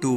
2,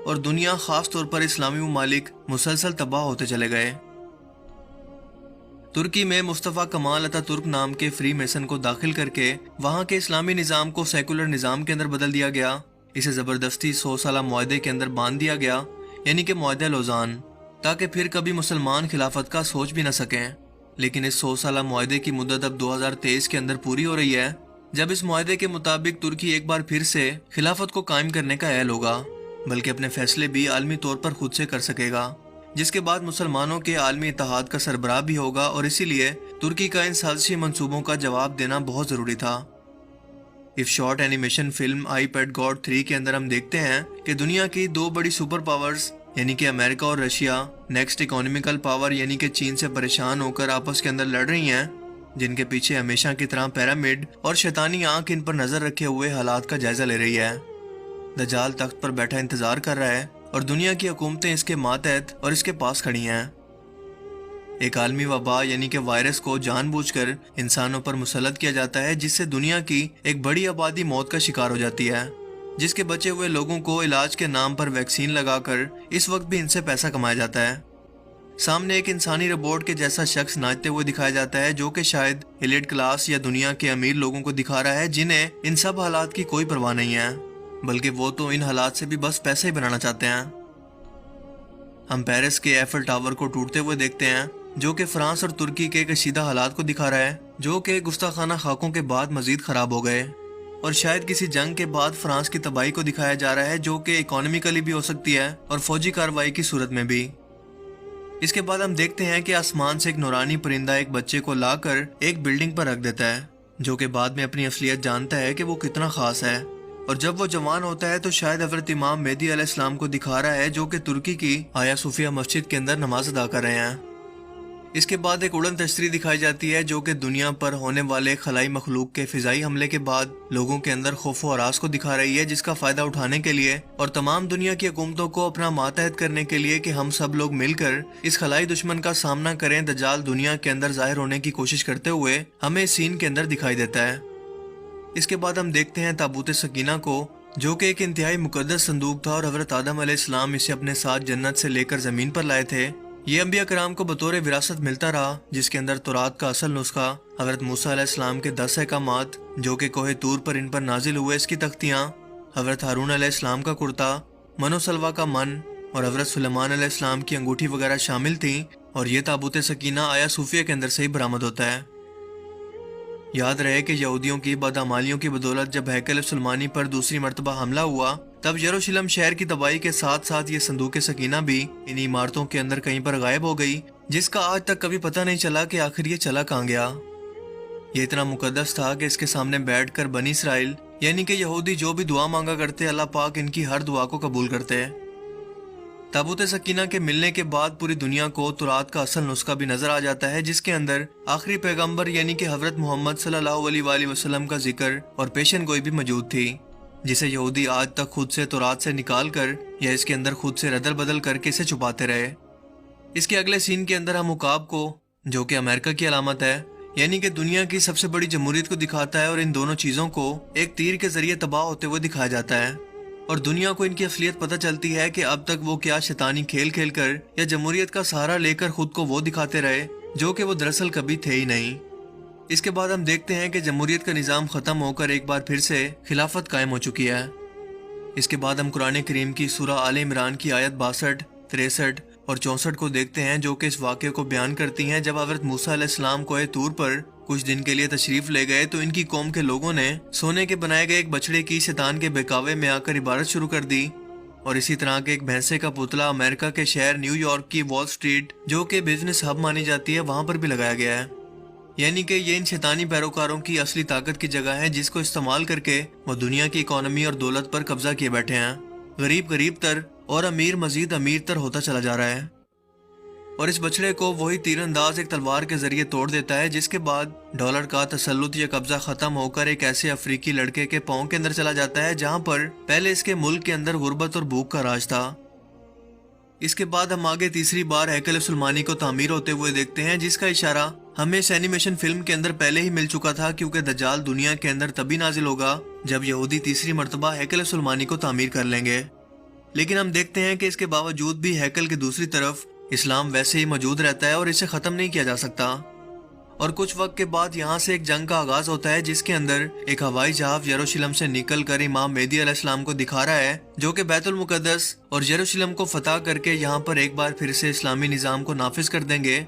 اور دنیا خاص طور پر اسلامی ممالک مسلسل تباہ ہوتے چلے گئے۔ ترکی میں مصطفیٰ کمال اتا ترک نام کے فری میسن کو داخل کر کے وہاں کے اسلامی نظام کو سیکولر نظام کے اندر بدل دیا گیا۔ اسے زبردستی 100 سالہ معاہدے کے اندر باندھ دیا گیا، یعنی کہ معاہدہ لوزان، تاکہ پھر کبھی مسلمان خلافت کا سوچ بھی نہ سکیں۔ لیکن اس 100 سالہ معاہدے کی مدت اب 2023 کے اندر پوری ہو رہی ہے، جب اس معاہدے کے مطابق ترکی ایک بار پھر سے خلافت کو قائم کرنے کا اہل ہوگا، بلکہ اپنے فیصلے بھی عالمی طور پر خود سے کر سکے گا، جس کے بعد مسلمانوں کے عالمی اتحاد کا سربراہ بھی ہوگا، اور اسی لیے ترکی کا ان سازشی منصوبوں کا جواب دینا بہت ضروری تھا۔ اس short animation film iPad God 3 کے اندر ہم دیکھتے ہیں کہ دنیا کی 2 بڑی سپر پاورز یعنی کہ امریکہ اور رشیا نیکسٹ اکانومیکل پاور یعنی کہ چین سے پریشان ہو کر آپس کے اندر لڑ رہی ہیں، جن کے پیچھے ہمیشہ کی طرح پیرامڈ اور شیطانی آنکھ ان پر نظر رکھے ہوئے حالات کا جائزہ لے رہی ہے۔ دجال تخت پر بیٹھا انتظار کر رہا ہے اور دنیا کی حکومتیں اس کے ماتحت اور اس کے پاس کھڑی ہیں۔ ایک عالمی وبا یعنی کہ وائرس کو جان بوجھ کر انسانوں پر مسلط کیا جاتا ہے، جس سے دنیا کی ایک بڑی آبادی موت کا شکار ہو جاتی ہے، جس کے بچے ہوئے لوگوں کو علاج کے نام پر ویکسین لگا کر اس وقت بھی ان سے پیسہ کمایا جاتا ہے۔ سامنے ایک انسانی روبوٹ کے جیسا شخص ناچتے ہوئے دکھایا جاتا ہے، جو کہ شاید ایلیٹ کلاس یا دنیا کے امیر لوگوں کو دکھا رہا ہے، جنہیں ان سب حالات کی کوئی پرواہ نہیں ہے، بلکہ وہ تو ان حالات سے بھی بس پیسے ہی بنانا چاہتے ہیں۔ ہم پیرس کے ایفل ٹاور کو ٹوٹتے ہوئے دیکھتے ہیں، جو کہ فرانس اور ترکی کے کشیدہ حالات کو دکھا رہا ہے، جو کہ گستاخانہ خاکوں کے بعد مزید خراب ہو گئے، اور شاید کسی جنگ کے بعد فرانس کی تباہی کو دکھایا جا رہا ہے، جو کہ اکانومیکلی بھی ہو سکتی ہے اور فوجی کارروائی کی صورت میں بھی۔ اس کے بعد ہم دیکھتے ہیں کہ آسمان سے ایک نورانی پرندہ ایک بچے کو لا کر ایک بلڈنگ پر رکھ دیتا ہے، جو کہ بعد میں اپنی اصلیت جانتا ہے کہ وہ کتنا خاص ہے، اور جب وہ جوان ہوتا ہے تو شاید حضرت امام مہدی علیہ السلام کو دکھا رہا ہے، جو کہ ترکی کی آیا صوفیہ مسجد کے اندر نماز ادا کر رہے ہیں۔ اس کے بعد ایک اڑن تشتری دکھائی جاتی ہے، جو کہ دنیا پر ہونے والے خلائی مخلوق کے فضائی حملے کے بعد لوگوں کے اندر خوف و ہراس کو دکھا رہی ہے، جس کا فائدہ اٹھانے کے لیے اور تمام دنیا کی حکومتوں کو اپنا ماتحت کرنے کے لیے کہ ہم سب لوگ مل کر اس خلائی دشمن کا سامنا کریں، دجال دنیا کے اندر ظاہر ہونے کی کوشش کرتے ہوئے ہمیں اس سین کے اندر دکھائی دیتا ہے۔ اس کے بعد ہم دیکھتے ہیں تابوت سکینہ کو، جو کہ ایک انتہائی مقدس صندوق تھا، اور حضرت آدم علیہ السلام اسے اپنے ساتھ جنت سے لے کر زمین پر لائے تھے۔ یہ انبیاء کرام کو بطور وراثت ملتا رہا، جس کے اندر تورات کا اصل نسخہ، حضرت موسیٰ علیہ السلام کے 10 احکامات جو کہ کوہ طور پر ان پر نازل ہوئے، اس کی تختیاں، حضرت ہارون علیہ السلام کا کرتا، من و سلوہ کا من، اور حضرت سلیمان علیہ السلام کی انگوٹھی وغیرہ شامل تھیں، اور یہ تابوت سکینہ آیا صوفیہ کے اندر سے ہی برآمد ہوتا ہے۔ یاد رہے کہ یہودیوں کی بدعمالیوں کی بدولت جب ہیکل سلیمانی پر دوسری مرتبہ حملہ ہوا، تب یروشلم شہر کی تباہی کے ساتھ ساتھ یہ صندوق سکینہ بھی ان عمارتوں کے اندر کہیں پر غائب ہو گئی، جس کا آج تک کبھی پتہ نہیں چلا کہ آخر یہ چلا کہاں گیا۔ یہ اتنا مقدس تھا کہ اس کے سامنے بیٹھ کر بنی اسرائیل یعنی کہ یہودی جو بھی دعا مانگا کرتے، اللہ پاک ان کی ہر دعا کو قبول کرتے۔ تابوت سکینہ کے ملنے کے بعد پوری دنیا کو تورات کا اصل نسخہ بھی نظر آ جاتا ہے، جس کے اندر آخری پیغمبر یعنی کہ حضرت محمد صلی اللہ علیہ وآلہ وسلم کا ذکر اور پیشن گوئی بھی موجود تھی، جسے یہودی آج تک خود سے تورات سے نکال کر یا اس کے اندر خود سے ردل بدل کر کے اسے چھپاتے رہے۔ اس کے اگلے سین کے اندر ہم عقاب کو، جو کہ امریکہ کی علامت ہے، یعنی کہ دنیا کی سب سے بڑی جمہوریت کو دکھاتا ہے، اور ان دونوں چیزوں کو ایک تیر کے ذریعے تباہ ہوتے ہوئے دکھایا جاتا ہے، اور دنیا کو ان کی اصلیت پتہ چلتی ہے کہ اب تک وہ کیا شیطانی کھیل کھیل کر یا جمہوریت کا سہارا لے کر خود کو وہ دکھاتے رہے جو کہ وہ دراصل کبھی تھے ہی نہیں۔ اس کے بعد ہم دیکھتے ہیں کہ جمہوریت کا نظام ختم ہو کر ایک بار پھر سے خلافت قائم ہو چکی ہے۔ اس کے بعد ہم قرآن کریم کی سورہ آل عمران کی آیت 62، 63 اور 64 کو دیکھتے ہیں، جو کہ اس واقعے کو بیان کرتی ہیں۔ جب حضرت موسیٰ علیہ السلام کوہ طور پر کچھ دن کے لیے تشریف لے گئے تو ان کی قوم کے لوگوں نے سونے کے بنائے گئے ایک بچڑے کی شیطان کے بہکاوے میں آ کر عبادت شروع کر دی، اور اسی طرح کے ایک بھینسے کا پتلا امریکہ کے شہر نیو یارک کی وال سٹریٹ، جو کہ بزنس ہب مانی جاتی ہے، وہاں پر بھی لگایا گیا ہے۔ یعنی کہ یہ ان شیطانی پیروکاروں کی اصلی طاقت کی جگہ ہے، جس کو استعمال کر کے وہ دنیا کی اکانومی اور دولت پر قبضہ کیے بیٹھے ہیں۔ غریب غریب تر اور امیر مزید امیر تر ہوتا چلا جا رہا ہے، اور اس بچڑے کو وہی تیر انداز ایک تلوار کے ذریعے توڑ دیتا ہے، جس کے بعد ڈالر کا تسلط یا قبضہ ختم ہو کر ایک ایسے افریقی لڑکے کے پاؤں کے اندر چلا جاتا ہے جہاں پر پہلے اس کے ملک کے اندر غربت اور بھوک کا راج تھا۔ اس کے بعد ہم آگے تیسری بار ہیکل سلیمانی کو تعمیر ہوتے ہوئے دیکھتے ہیں، جس کا اشارہ ہمیں اس اینیمیشن فلم کے اندر پہلے ہی مل چکا تھا، کیونکہ دجال دنیا کے اندر تبھی نازل ہوگا جب یہودی تیسری مرتبہ ہیکل سلیمانی کو تعمیر کر لیں گے۔ لیکن ہم دیکھتے ہیں کہ اس کے باوجود بھی ہیکل کی دوسری طرف اسلام ویسے ہی موجود رہتا ہے اور اسے ختم نہیں کیا جا سکتا۔ اور کچھ وقت کے بعد یہاں سے ایک جنگ کا آغاز ہوتا ہے جس کے اندر ایک ہوائی جہاز یروشلم سے نکل کر امام مہدی علیہ السلام کو دکھا رہا ہے، جو کہ بیت المقدس اور یروشلم کو فتح کر کے یہاں پر ایک بار پھر سے اسلامی نظام کو نافذ کر دیں گے۔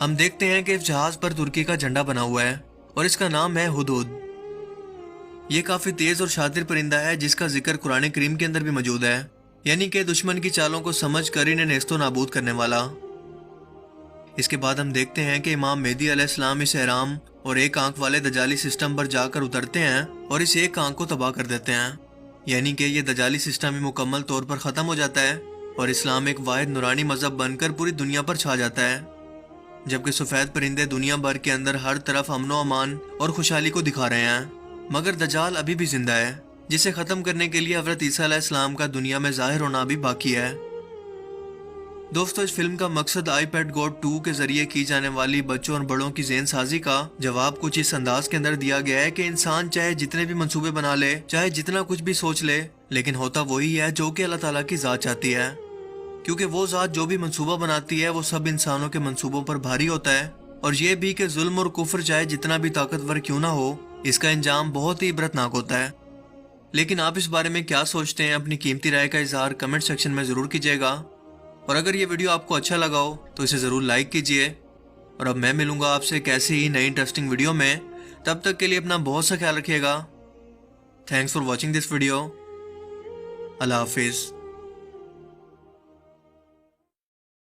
ہم دیکھتے ہیں کہ اس جہاز پر ترکی کا جھنڈا بنا ہوا ہے اور اس کا نام ہے ہدہد۔ یہ کافی تیز اور شاطر پرندہ ہے جس کا ذکر قرآن کریم کے اندر بھی موجود ہے، یعنی کہ دشمن کی چالوں کو سمجھ کر انہیں نیست و نابود کرنے والا۔ اس کے بعد ہم دیکھتے ہیں کہ امام مہدی علیہ السلام اس احرام اور ایک آنکھ والے دجالی سسٹم پر جا کر اترتے ہیں اور اس ایک آنکھ کو تباہ کر دیتے ہیں، یعنی کہ یہ دجالی سسٹم ہی مکمل طور پر ختم ہو جاتا ہے اور اسلام ایک واحد نورانی مذہب بن کر پوری دنیا پر چھا جاتا ہے، جبکہ سفید پرندے دنیا بھر کے اندر ہر طرف امن و امان اور خوشحالی کو دکھا رہے ہیں۔ مگر دجال ابھی بھی زندہ ہے، جسے ختم کرنے کے لیے حضرت عیسیٰ علیہ السلام کا دنیا میں ظاہر ہونا بھی باقی ہے۔ دوستو، اس فلم کا مقصد آئی پیڈ گوڈ 2 کے ذریعے کی جانے والی بچوں اور بڑوں کی ذہن سازی کا جواب کچھ اس انداز کے اندر دیا گیا ہے کہ انسان چاہے جتنے بھی منصوبے بنا لے، چاہے جتنا کچھ بھی سوچ لے، لیکن ہوتا وہی ہے جو کہ اللہ تعالیٰ کی ذات چاہتی ہے، کیونکہ وہ ذات جو بھی منصوبہ بناتی ہے وہ سب انسانوں کے منصوبوں پر بھاری ہوتا ہے، اور یہ بھی کہ ظلم اور کفر چاہے جتنا بھی طاقتور کیوں نہ ہو، اس کا انجام بہت ہی عبرتناک ہوتا ہے۔ لیکن آپ اس بارے میں کیا سوچتے ہیں؟ اپنی قیمتی رائے کا اظہار کمنٹ سیکشن میں ضرور کیجیے گا، اور اگر یہ ویڈیو آپ کو اچھا لگا ہو تو اسے ضرور لائک کیجیے۔ اور اب میں ملوں گا آپ سے ایک ایسی ہی نئی انٹرسٹنگ ویڈیو میں، تب تک کے لیے اپنا بہت سا خیال رکھیے گا۔ Thanks for watching this video. اللہ حافظ۔